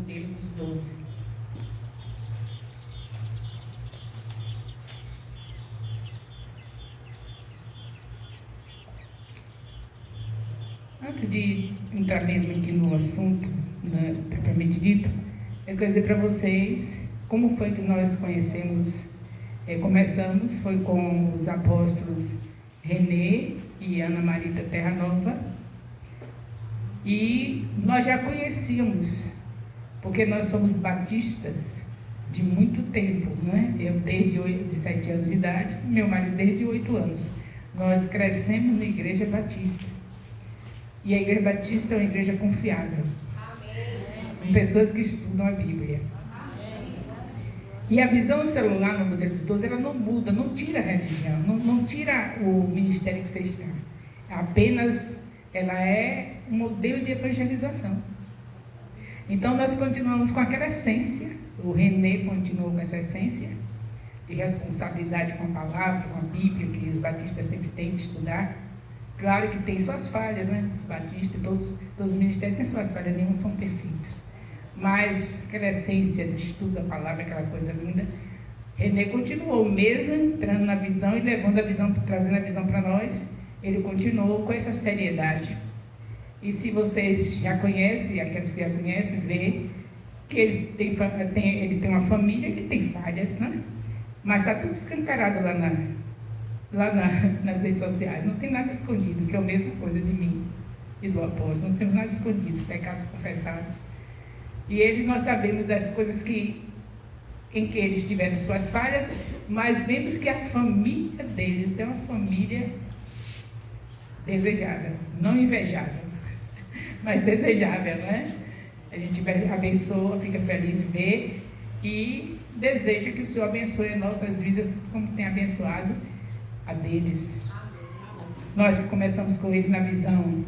modelo dos 12. Antes de entrar mesmo aqui no assunto, né, propriamente dito, eu quero dizer para vocês como foi que nós começamos, foi com os apóstolos Renê e Ana Marita Terra Nova, e nós já conhecíamos, porque nós somos batistas de muito tempo, né? Eu desde 7 anos de idade, meu marido desde 8 anos. Nós crescemos na igreja batista. E a igreja batista é uma igreja confiável. Com pessoas que estudam a Bíblia. E a visão celular no modelo dos 12, ela não muda, não tira a religião, não tira o ministério que você está. Apenas ela é um modelo de evangelização. Então nós continuamos com aquela essência, o Renê continuou com essa essência de responsabilidade com a palavra, com a Bíblia, que os batistas sempre têm de estudar. Claro que tem suas falhas, né? Os batistas, todos os ministérios têm suas falhas, nenhum são perfeitos. Mas aquela essência do estudo da palavra, aquela coisa linda, Renê continuou, mesmo entrando na visão e levando a visão, trazendo a visão para nós, ele continuou com essa seriedade. E se vocês já conhecem, aqueles que já conhecem, vê que ele tem uma família que tem falhas, né? Mas está tudo escancarado nas redes sociais, não tem nada escondido, que é a mesma coisa de mim e do apóstolo, não temos nada escondido, pecados confessados. E nós sabemos das coisas em que eles tiveram suas falhas, mas vemos que a família deles é uma família desejável, não invejável, mas desejável, né? A gente abençoa, fica feliz de ver e deseja que o Senhor abençoe nossas vidas como tem abençoado a deles. Nós que começamos com eles na visão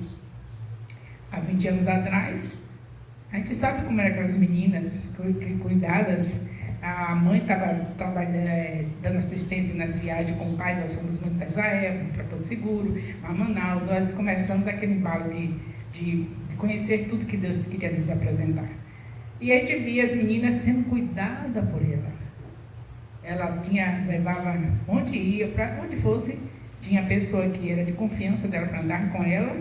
há 20 anos atrás, a gente sabe como eram aquelas meninas cuidadas. A mãe estava dando assistência nas viagens com o pai, nós fomos muito para Israel, para Porto Seguro, para Manaus. Nós começamos aquele embalo de conhecer tudo que Deus queria nos apresentar. E a gente via as meninas sendo cuidadas por ela. Ela levava onde ia, para onde fosse, tinha pessoa que era de confiança dela para andar com ela,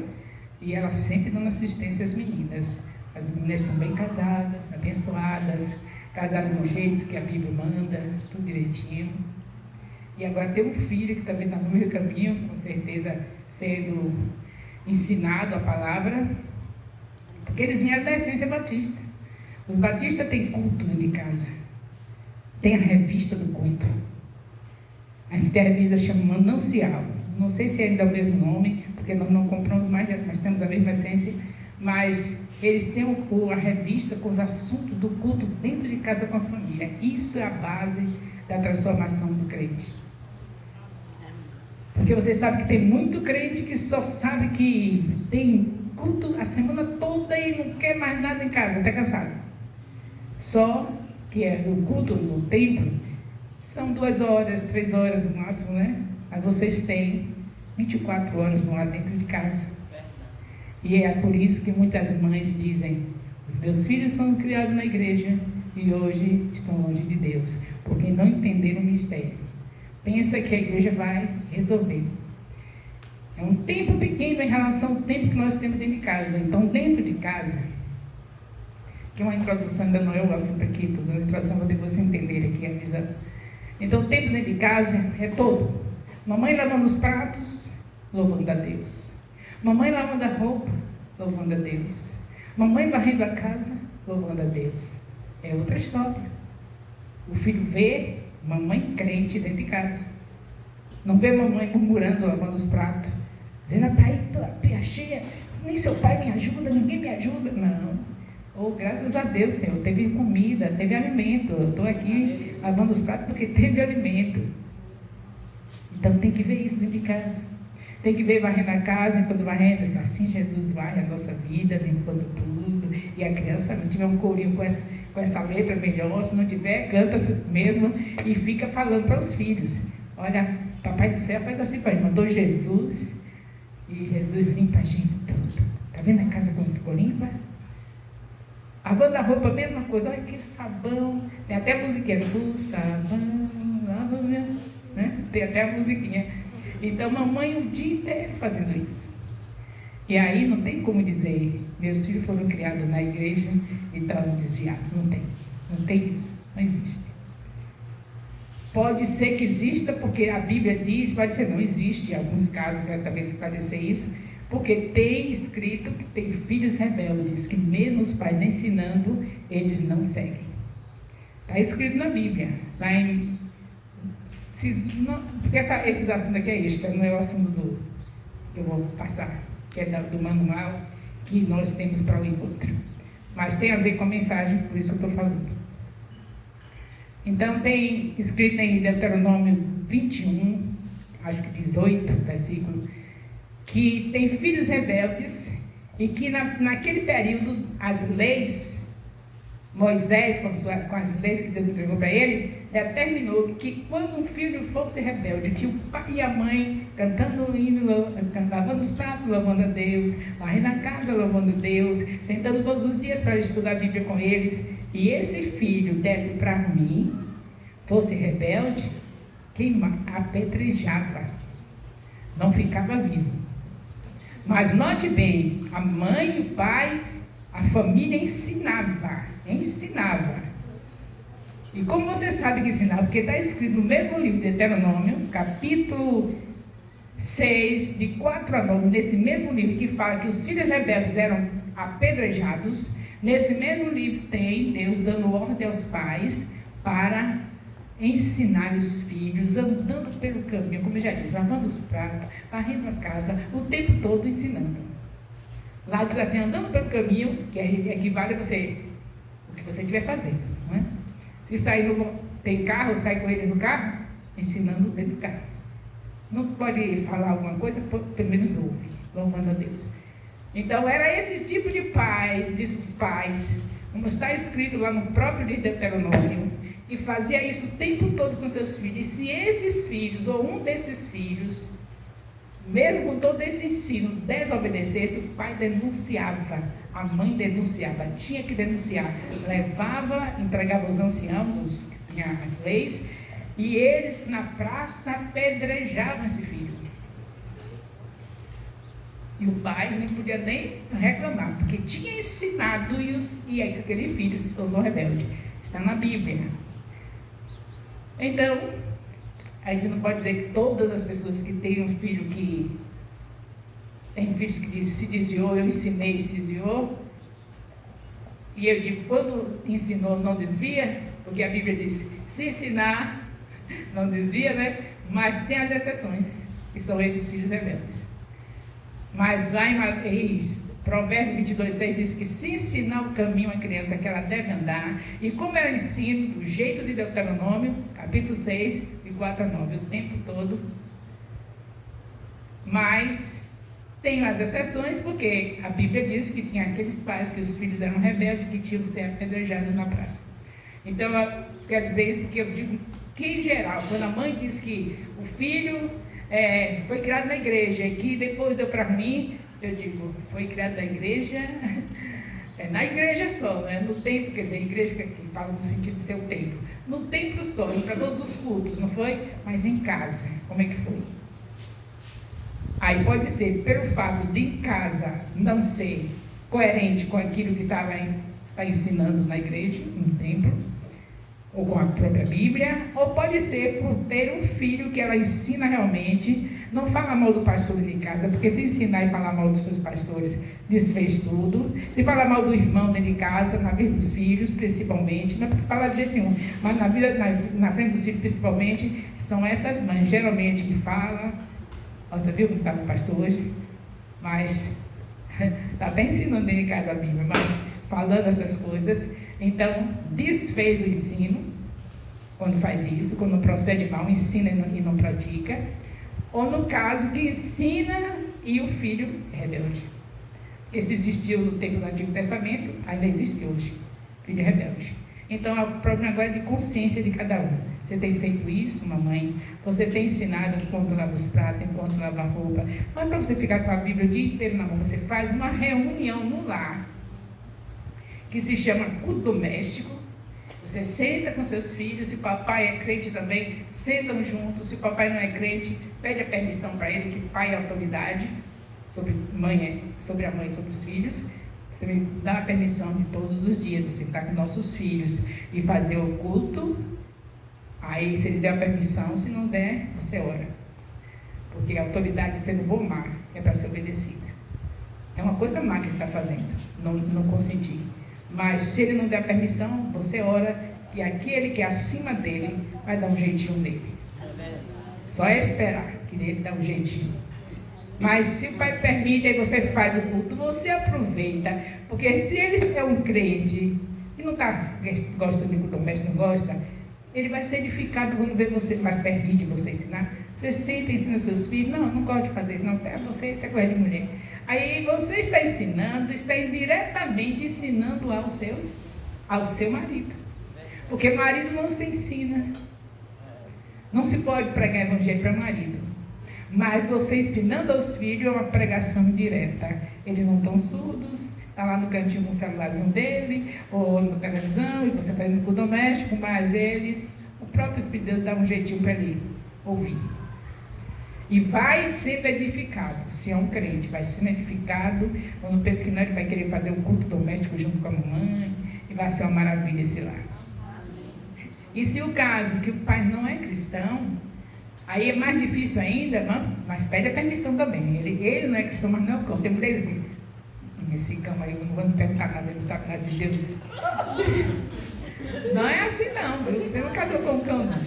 e ela sempre dando assistência às meninas. As meninas estão bem casadas, abençoadas, casadas do jeito que a Bíblia manda, tudo direitinho. E agora tem um filho que também está no meu caminho, com certeza sendo ensinado a palavra, porque eles vieram da essência batista. Os batistas têm culto dentro de casa. Tem a revista do culto. A gente tem a revista chamada Manancial. Não sei se ainda é o mesmo nome, porque nós não compramos mais, mas temos a mesma essência. Mas eles têm a revista com os assuntos do culto dentro de casa com a família. Isso é a base da transformação do crente. Porque você sabe que tem muito crente que só sabe que tem culto a semana toda e não quer mais nada em casa, está cansado. Só que é do culto no templo, são 2 horas, 3 horas no máximo, né? Mas vocês têm 24 horas no ar dentro de casa. E é por isso que muitas mães dizem: os meus filhos foram criados na igreja e hoje estão longe de Deus, porque não entenderam o mistério. Pensa que a igreja vai resolver. É um tempo pequeno em relação ao tempo que nós temos dentro de casa. Então, dentro de casa, que é uma introdução, ainda não é o assunto aqui, toda a introdução vou depois entender aqui a visão. Então, o tempo dentro de casa é todo. Mamãe lavando os pratos, louvando a Deus. Mamãe lavando a roupa, louvando a Deus. Mamãe varrendo a casa, louvando a Deus. É outra história. O filho vê mamãe crente dentro de casa. Não vê mamãe murmurando, lavando os pratos, dizendo: pai, estou a pia cheia, nem seu pai me ajuda, ninguém me ajuda. Não. Oh, graças a Deus, Senhor, teve comida, teve alimento. Eu estou aqui lavando os pratos porque teve alimento. Então tem que ver isso dentro de casa. Tem que ver varrendo a casa, enquanto varrendo, assim Jesus varre a nossa vida, limpando tudo. E a criança, se tiver um corinho com essa letra, melhor. Se não tiver, canta mesmo e fica falando para os filhos: olha, Papai do Céu faz assim para a gente, mandou Jesus, e Jesus limpa a gente tudo. Está vendo a casa como ficou limpa? Lavando a roupa, a mesma coisa. Olha que sabão. Tem até a musiquinha. Do sabão, lava meu, né? Tem até a musiquinha. Então, mamãe o dia inteiro fazendo isso. E aí não tem como dizer, meus filhos foram criados na igreja e estão desviados. Não tem. Não tem isso. Não existe. Pode ser que exista, porque a Bíblia diz, pode ser não existe, em alguns casos, quero também esclarecer isso, porque tem escrito que tem filhos rebeldes, que mesmo os pais ensinando, eles não seguem. Está escrito na Bíblia, lá em... porque esses assuntos aqui é extra, não é o assunto que eu vou passar, que é do manual que nós temos para o encontro. Mas tem a ver com a mensagem, por isso que eu estou falando. Então tem escrito em Deuteronômio 21, acho que 18, versículo, que tem filhos rebeldes e que naquele período as leis, Moisés, com as leis que Deus entregou para ele, determinou que quando um filho fosse rebelde, que o pai e a mãe cantando o hino, lavando os pratos, louvando a Deus, varrendo a casa, louvando a Deus, sentando todos os dias para estudar a Bíblia com eles, e esse filho desse para mim, fosse rebelde, apedrejava, não ficava vivo. Mas note bem, a mãe, o pai, a família ensinava. E como você sabe que ensinava? Porque está escrito no mesmo livro de Deuteronômio, capítulo 6, de 4 a 9, nesse mesmo livro que fala que os filhos rebeldes eram apedrejados. Nesse mesmo livro tem Deus dando ordem aos pais para ensinar os filhos, andando pelo caminho, como eu já disse, lavando os pratos, varrendo a casa, o tempo todo ensinando. Lá diz assim, andando pelo caminho, que equivale a você, o que você estiver fazendo, não é? Se sair tem carro, sai com ele no carro, ensinando dentro do carro. Não pode falar alguma coisa, pelo menos ouve, louvando a Deus. Então era esse tipo de pais, dos pais, como está escrito lá no próprio livro de Deuteronômio, que fazia isso o tempo todo com seus filhos. E se esses filhos, ou um desses filhos, mesmo com todo esse ensino, desobedecesse, o pai denunciava, a mãe denunciava, tinha que denunciar, levava, entregava aos anciãos, os que tinham as leis, e eles na praça apedrejavam esse filho. E o pai não podia nem reclamar, porque tinha ensinado e aquele filho se tornou rebelde. Está na Bíblia. Então, a gente não pode dizer que todas as pessoas que têm um filho que... Tem filhos que se desviou, eu ensinei e se desviou. E eu digo, quando ensinou, não desvia, porque a Bíblia diz, se ensinar, não desvia, né? Mas tem as exceções, que são esses filhos rebeldes. Mas lá em Provérbios 22:6 diz que se ensinar o caminho à criança que ela deve andar, e como ela ensina, do jeito de Deuteronômio, capítulo 6, de 4 a 9, o tempo todo. Mas tem as exceções, porque a Bíblia diz que tinha aqueles pais que os filhos eram rebeldes, que tinham que ser apedrejados na praça. Então, eu quero dizer isso porque eu digo que, em geral, quando a mãe diz que o filho foi criado na igreja e que depois deu para mim, eu digo, foi criado na igreja, na igreja só, né? No templo, quer dizer, igreja que fala no sentido de ser o templo. No templo só, para todos os cultos, não foi? Mas em casa, como é que foi? Aí pode ser, pelo fato de em casa não ser coerente com aquilo que estava ensinando na igreja, no templo, ou com a própria Bíblia, ou pode ser por ter um filho que ela ensina realmente. Não fala mal do pastor de casa, porque se ensinar e falar mal dos seus pastores, desfez tudo. Se falar mal do irmão dentro de casa, na vida dos filhos, principalmente, não é para falar de jeito nenhum, mas na frente dos filhos, principalmente, são essas mães, geralmente, que falam. Olha, viu como está o pastor hoje? Mas, está até ensinando dentro de casa a Bíblia, mas falando essas coisas. Então, desfez o ensino, quando faz isso, quando procede mal, ensina e não pratica. Ou no caso que ensina e o filho é rebelde. Esse existiu no tempo do Antigo Testamento, ainda existe hoje, filho rebelde. Então, o problema agora é de consciência de cada um. Você tem feito isso, mamãe? Você tem ensinado enquanto lava os pratos, enquanto lava a roupa? Não é para você ficar com a Bíblia o dia inteiro na mão. Você faz uma reunião no lar, que se chama culto doméstico. Você senta com seus filhos, se o papai é crente também, sentam juntos. Se o papai não é crente, pede a permissão para ele, que pai é autoridade sobre a mãe e sobre os filhos. Você me dá a permissão de todos os dias, você sentar com nossos filhos e fazer o culto. Aí, se ele der a permissão, se não der, você ora. Porque a autoridade, sendo bom mar, é para ser obedecida. É uma coisa má que ele está fazendo, não consentir. Mas se ele não der a permissão, você ora e aquele que é acima dele vai dar um jeitinho nele. Só é esperar que ele dá um jeitinho. Mas se o pai permite, aí você faz o culto, você aproveita. Porque se ele é um crente e não está gostando de culto doméstico, não gosta, ele vai ser edificado quando vê você, mas permite você ensinar. Você senta e ensina os seus filhos. Não gosto de fazer isso, não. Isso é coisa de mulher. Aí você está ensinando, está indiretamente ensinando ao seu marido. Porque marido não se ensina. Não se pode pregar evangelho para marido. Mas você ensinando aos filhos é uma pregação direta. Eles não estão surdos, está lá no cantinho com o celularzinho dele, ou na televisão, e você fazendo culto doméstico, mas o próprio Espírito de Deus dá um jeitinho para ele ouvir. E vai sendo edificado. Se é um crente, vai sendo edificado. Quando pensa que não, ele vai querer fazer um culto doméstico junto com a mamãe. E vai ser uma maravilha esse lar. E se o caso que o pai não é cristão, aí é mais difícil ainda, mas pede a permissão também. Ele não é cristão, mas não é o cão. Tem mulher assim, esse cão aí, eu não vou me perguntar nada, ele não sabe nada de Deus. Não é assim não, você não casou com o cão não.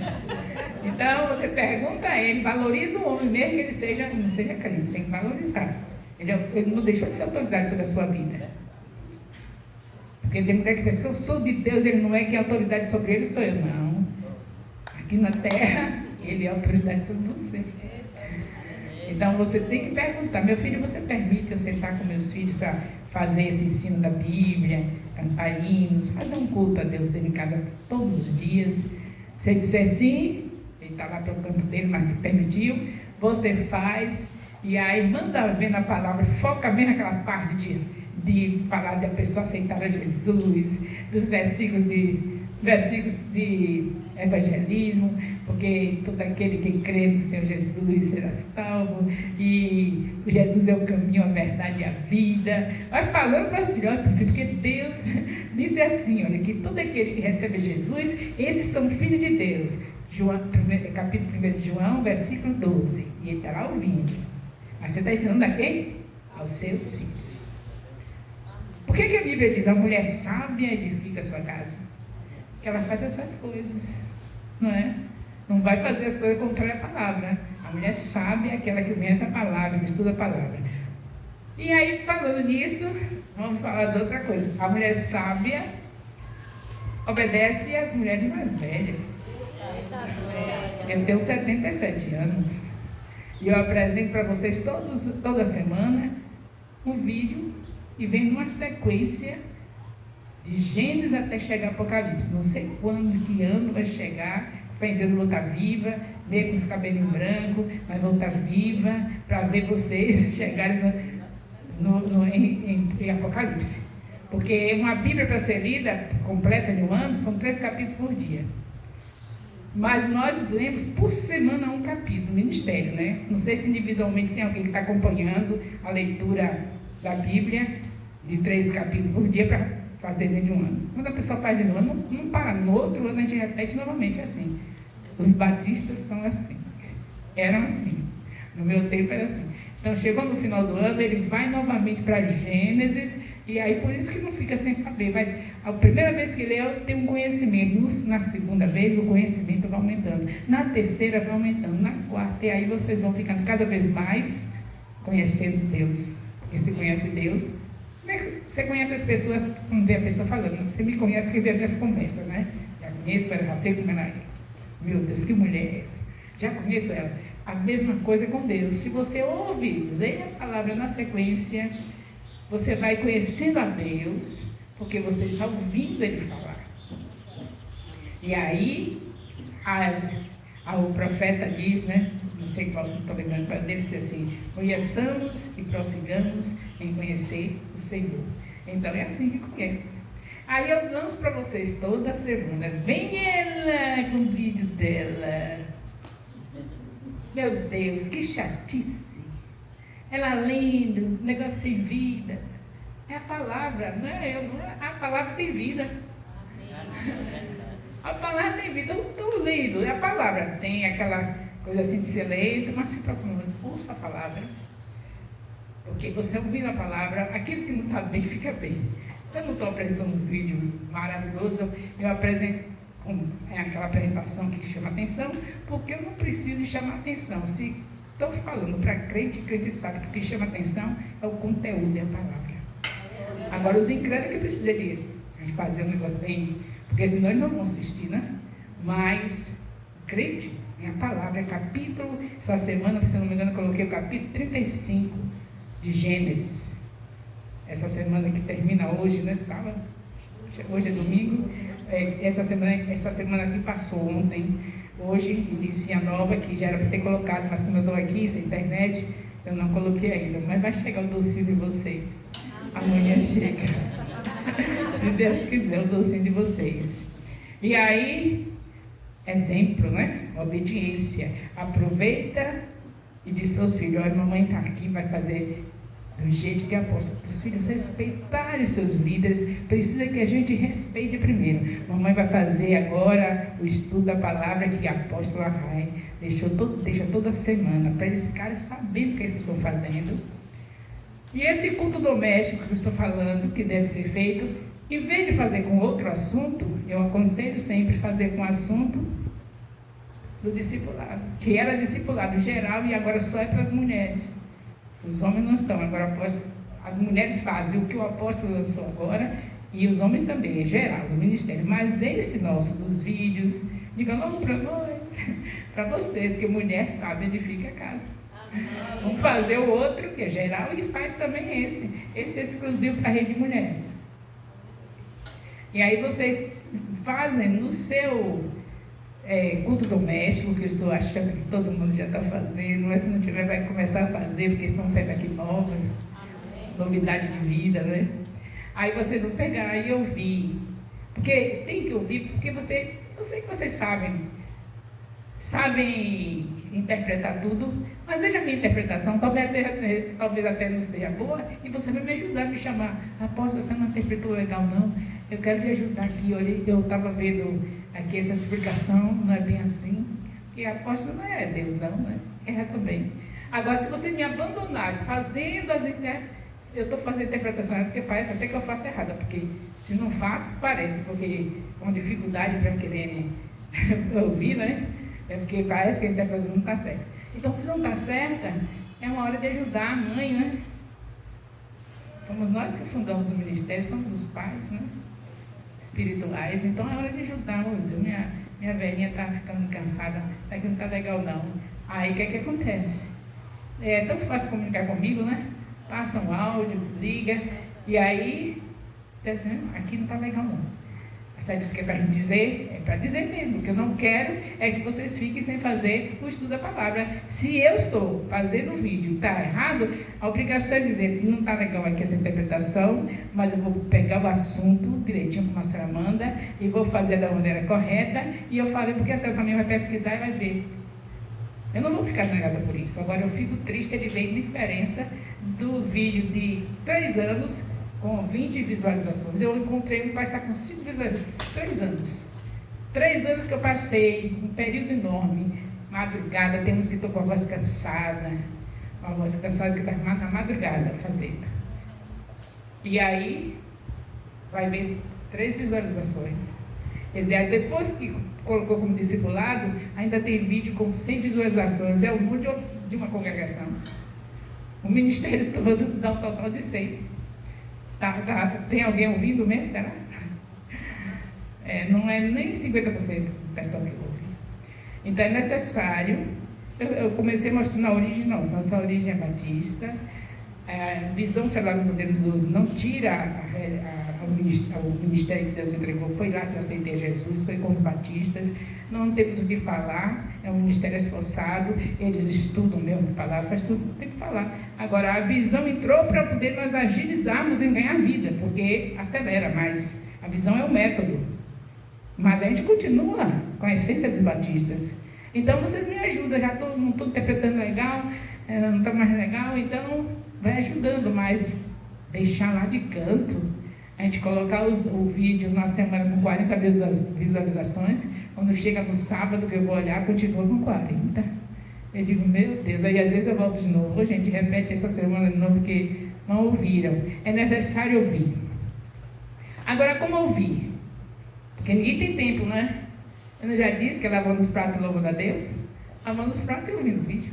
Então você pergunta a ele, valoriza o homem, mesmo que ele não seja crente, tem que valorizar. Ele não deixou de ser autoridade sobre a sua vida. Porque tem mulher que pensa que eu sou de Deus, ele não é, que a autoridade sobre ele sou eu. Não. Aqui na terra, ele é autoridade sobre você. Então você tem que perguntar, meu filho, você permite eu sentar com meus filhos para fazer esse ensino da Bíblia, cantar hinos, fazer um culto a Deus dentro de casa todos os dias? Se ele disser sim, ele está lá pelo campo dele, mas me permitiu, você faz, e aí manda ver na palavra, foca bem naquela parte de falar de a pessoa aceitar a Jesus, dos versículos de evangelismo, porque todo aquele que crê no Senhor Jesus será salvo, e Jesus é o caminho, a verdade e a vida. Vai falando para os filhos, porque Deus diz assim, olha, que todo aquele que recebe Jesus, esses são filhos de Deus. Capítulo 1 de João, versículo 12. E ele está lá ouvindo. Mas você está ensinando a quem? Aos seus filhos. Por que a Bíblia diz, a mulher sábia edifica a sua casa? Porque ela faz essas coisas, não é? Não vai fazer as coisas contrárias à palavra. A mulher sábia é aquela que conhece a palavra, que estuda a palavra. E aí, falando nisso, vamos falar de outra coisa. A mulher sábia obedece às mulheres mais velhas. Eu tenho 77 anos. E eu apresento para vocês toda semana um vídeo e vem numa sequência de Gênesis até chegar a Apocalipse. Não sei quando, que ano vai chegar. Fé em Deus, vou estar viva, meio com os cabelinhos brancos, mas vou estar viva para ver vocês chegarem em Apocalipse. Porque uma Bíblia para ser lida, completa de um ano, são 3 capítulos por dia. Mas nós lemos por semana um capítulo, ministério, né? Não sei se individualmente tem alguém que está acompanhando a leitura da Bíblia de 3 capítulos por dia para fazer dentro de um ano. Quando a pessoa faz dentro de um ano, não para. No outro ano a gente repete novamente assim. Os batistas são assim. Eram assim. No meu tempo era assim. Então chegou no final do ano, ele vai novamente para Gênesis, e aí por isso que não fica sem saber. Mas a primeira vez que lê, eu tenho um conhecimento. Na segunda vez, o conhecimento vai aumentando. Na terceira vai aumentando. Na quarta, e aí vocês vão ficando cada vez mais conhecendo Deus. E se conhece Deus, você conhece as pessoas, quando vê a pessoa falando, você me conhece que vê as conversas, né? Já conheço ela, já sei como ela é. Meu Deus, que mulher é essa? Já conheço ela. A mesma coisa com Deus. Se você ouve, lê a palavra na sequência, você vai conhecendo a Deus, porque você está ouvindo Ele falar. E aí, o profeta diz, né? Não sei qual, não estou lembrando para Deus, diz assim: conheçamos e prossigamos em conhecer o Senhor. Então é assim que conhece. Aí eu lanço para vocês toda semana. Vem ela com o vídeo dela. Meu Deus, que chatice. Ela lendo, negócio sem vida. É a palavra, não é eu. A palavra tem vida. A palavra tem vida. Eu estou lendo. A palavra tem aquela coisa assim de ser lento, mas se procura, ouça a palavra. Porque você ouvindo a palavra, aquilo que não está bem, fica bem. Eu não estou apresentando um vídeo maravilhoso, eu apresento aquela apresentação que chama atenção, porque eu não preciso de chamar atenção. Se estou falando para crente sabe que o que chama atenção é o conteúdo e a palavra. Agora, os incrédulos que precisam de fazer um negócio bem, porque senão eles não vão assistir, né? Mas, crente, é a palavra, é capítulo, essa semana, se não me engano, eu coloquei o capítulo 35 de Gênesis. Essa semana que termina hoje, né? Sábado, hoje é domingo. Essa semana que passou ontem, hoje inicia a nova, que já era para ter colocado, mas como eu estou aqui, sem internet, eu não coloquei ainda. Mas vai chegar o docinho de vocês. Amanhã chega. Se Deus quiser, o docinho de vocês. E aí, exemplo, né? Obediência. Aproveita e diz para os filhos: olha, mamãe está aqui, vai fazer do jeito que é apóstolo. Para os filhos respeitarem seus líderes, precisa que a gente respeite primeiro. Mamãe vai fazer agora o estudo da palavra que a apóstola Rai deixa toda semana, para eles ficarem sabendo o que eles estão fazendo. E esse culto doméstico que eu estou falando, que deve ser feito, em vez de fazer com outro assunto, eu aconselho sempre fazer com o assunto do discipulado, que era discipulado geral e agora só é para as mulheres. Os homens não estão, agora as mulheres fazem o que o apóstolo lançou agora, e os homens também, em geral, do ministério. Mas esse nosso, dos vídeos, diga logo para nós, para vocês, que mulher sabe edifica a casa. Vamos fazer o outro, que é geral, e faz também esse é exclusivo para a rede de mulheres. E aí vocês fazem no seu culto doméstico, que eu estou achando que todo mundo já está fazendo, mas se não tiver, vai começar a fazer, porque estão saindo aqui novas, novidade de vida, né? Aí você não pegar e ouvir, porque tem que ouvir, porque eu sei que vocês sabem interpretar tudo, mas veja a minha interpretação, talvez até não esteja boa, e você vai me ajudar a me chamar. Apóstolo, você não interpretou legal não, eu quero te ajudar aqui. Olha, eu estava vendo aqui essa explicação, não é bem assim, porque a apóstolo não é Deus não, né? É também. Agora, se você me abandonar fazendo eu estou fazendo interpretação, porque parece até que eu faço errada, porque se não faço, parece, porque com dificuldade para quererem ouvir, né? É porque parece que a interpretação não está certa. Então, se não está certa, é uma hora de ajudar a mãe, né? Somos nós que fundamos o ministério, somos os pais, né? Espirituais, então é hora de ajudar. Minha velhinha está ficando cansada, isso aqui não está legal não. Aí o que acontece? É tão fácil comunicar comigo, né? Passa um áudio, liga, e aí, aqui não está legal não. Você disse que é para dizer, é para dizer mesmo. O que eu não quero é que vocês fiquem sem fazer o estudo da palavra. Se eu estou fazendo o vídeo e está errado, a obrigação é dizer que não está legal aqui essa interpretação, mas eu vou pegar o assunto direitinho como a senhora manda e vou fazer da maneira correta. E eu falei, porque a senhora também vai pesquisar e vai ver. Eu não vou ficar negada por isso. Agora eu fico triste, ele vê a diferença do vídeo de 3 anos com 20 visualizações. Eu encontrei um que vai estar com 5 visualizações. 3 anos. 3 anos que eu passei, um período enorme, madrugada, temos que estar com a voz cansada, que está na madrugada fazendo. E aí, vai ver 3 visualizações. Quer dizer, depois que colocou como discipulado, ainda tem vídeo com 100 visualizações. É o número de uma congregação. O ministério todo dá um total de 100. Tem alguém ouvindo mesmo, será? Não é nem 50% do pessoal que ouve. Então é necessário. Eu comecei mostrando a origem nossa. Nossa origem é batista. A visão celular do Poder dos 12 não tira o ministério que Deus entregou. Foi lá que eu aceitei Jesus, foi com os batistas. Não temos o que falar, é um ministério esforçado, eles estudam mesmo a palavra, faz tudo, não tem que falar. Agora, a visão entrou para poder nós agilizarmos em ganhar vida, porque acelera mais. A visão é o método. Mas a gente continua com a essência dos batistas. Então vocês me ajudam, já não estou interpretando legal, não está mais legal, então vai ajudando, mas deixar lá de canto, a gente colocar o vídeo na semana com 40 visualizações, quando chega no sábado que eu vou olhar, continua com 40. Eu digo, meu Deus, aí às vezes eu volto de novo, a gente repete essa semana de novo, porque não ouviram. É necessário ouvir. Agora, como ouvir? Porque ninguém tem tempo, né? Eu não já disse que é lavando os pratos e louvando a Deus? Lavando os pratos e ouvindo o vídeo.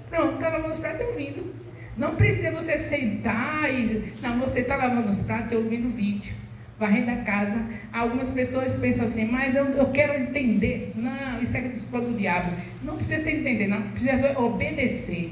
Pronto, está lavando os pratos e ouvindo. Não precisa você sentar e... Não, você está lavando os pratos e ouvindo o vídeo. Varrendo a casa. Algumas pessoas pensam assim, mas eu quero entender. Não, isso é desculpa do diabo. Não precisa entender, não. Precisa obedecer.